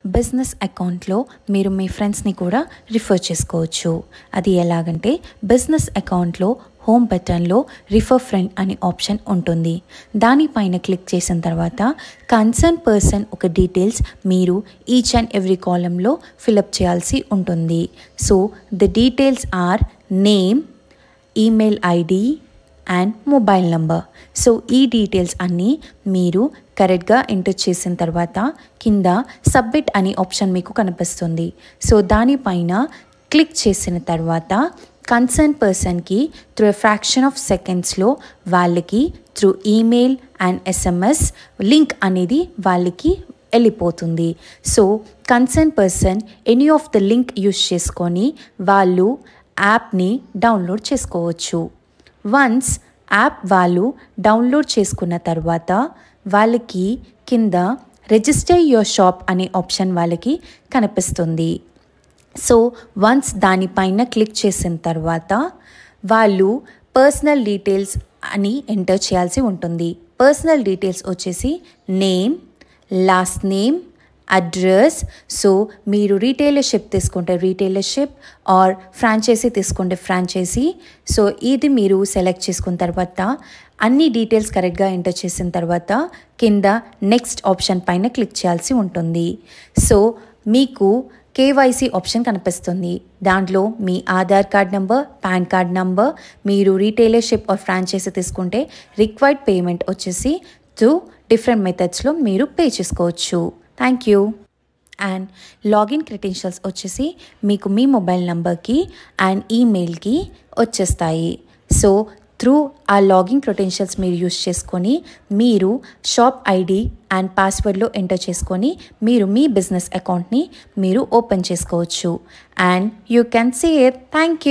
Business అకౌంట్లో మీరు మీ ఫ్రెండ్స్ని కూడా రిఫర్ చేసుకోవచ్చు. అది ఎలాగంటే బిజినెస్ అకౌంట్లో హోమ్ బటన్లో రిఫర్ ఫ్రెండ్ అనే ఆప్షన్ ఉంటుంది. దానిపైన క్లిక్ చేసిన తర్వాత కన్సర్న్ పర్సన్ ఒక డీటెయిల్స్ మీరు ఈచ్ అండ్ ఎవ్రీ కాలంలో ఫిలప్ చేయాల్సి ఉంటుంది. So the details are name, email ID and mobile number. So ఈ డీటెయిల్స్ అన్నీ మీరు కరెక్ట్గా ఎంటర్ చేసిన తర్వాత కింద సబ్మిట్ అనే ఆప్షన్ మీకు కనిపిస్తుంది. సో దానిపైన క్లిక్ చేసిన తర్వాత కన్సర్న్ పర్సన్కి త్రూ ఫ్రాక్షన్ ఆఫ్ సెకండ్స్లో వాళ్ళకి through email and SMS link అనేది వాళ్ళకి వెళ్ళిపోతుంది. So concern person any of the link use చేసుకొని వాళ్ళు యాప్ని డౌన్లోడ్ చేసుకోవచ్చు. వన్స్ యాప్ వాళ్ళు డౌన్లోడ్ చేసుకున్న తర్వాత వాళ్ళకి కింద రిజిస్టర్ యువర్ షాప్ అనే ఆప్షన్ వాళ్ళకి కనిపిస్తుంది. సో వన్స్ దానిపైన క్లిక్ చేసిన తర్వాత వాళ్ళు పర్సనల్ డీటెయిల్స్ అని ఎంటర్ చేయాల్సి ఉంటుంది. పర్సనల్ డీటెయిల్స్ వచ్చేసి name, last name, address. So మీరు రీటైలర్షిప్ తీసుకుంటే రీటైలర్షిప్ ఆర్ ఫ్రాంచైజీ తీసుకుంటే ఫ్రాంచైజీ. సో ఇది మీరు సెలెక్ట్ చేసుకున్న తర్వాత అన్ని డీటెయిల్స్ కరెక్ట్గా ఎంటర్ చేసిన తర్వాత కింద నెక్స్ట్ ఆప్షన్ పైన క్లిక్ చేయాల్సి ఉంటుంది. సో మీకు కేవైసీ ఆప్షన్ కనిపిస్తుంది. దాంట్లో మీ Aadhaar card number, PAN card number, మీరు రీటైలర్షిప్ ఆర్ ఫ్రాంచైజీ తీసుకుంటే రిక్వైర్డ్ పేమెంట్ వచ్చేసి త్రూ డిఫరెంట్ మెథడ్స్లో మీరు పే చేసుకోవచ్చు. Thank you. And login credentials వచ్చేసి మీకు మీ మొబైల్ నెంబర్కి అండ్ ఈమెయిల్కి వచ్చేస్తాయి. సో త్రూ ఆ లాగిన్ క్రెడెన్షియల్స్ మీరు యూస్ చేసుకొని మీరు షాప్ ఐడి అండ్ పాస్వర్డ్లో ఎంటర్ చేసుకొని మీరు మీ బిజినెస్ అకౌంట్ని మీరు ఓపెన్ చేసుకోవచ్చు. And you can see it. Thank you.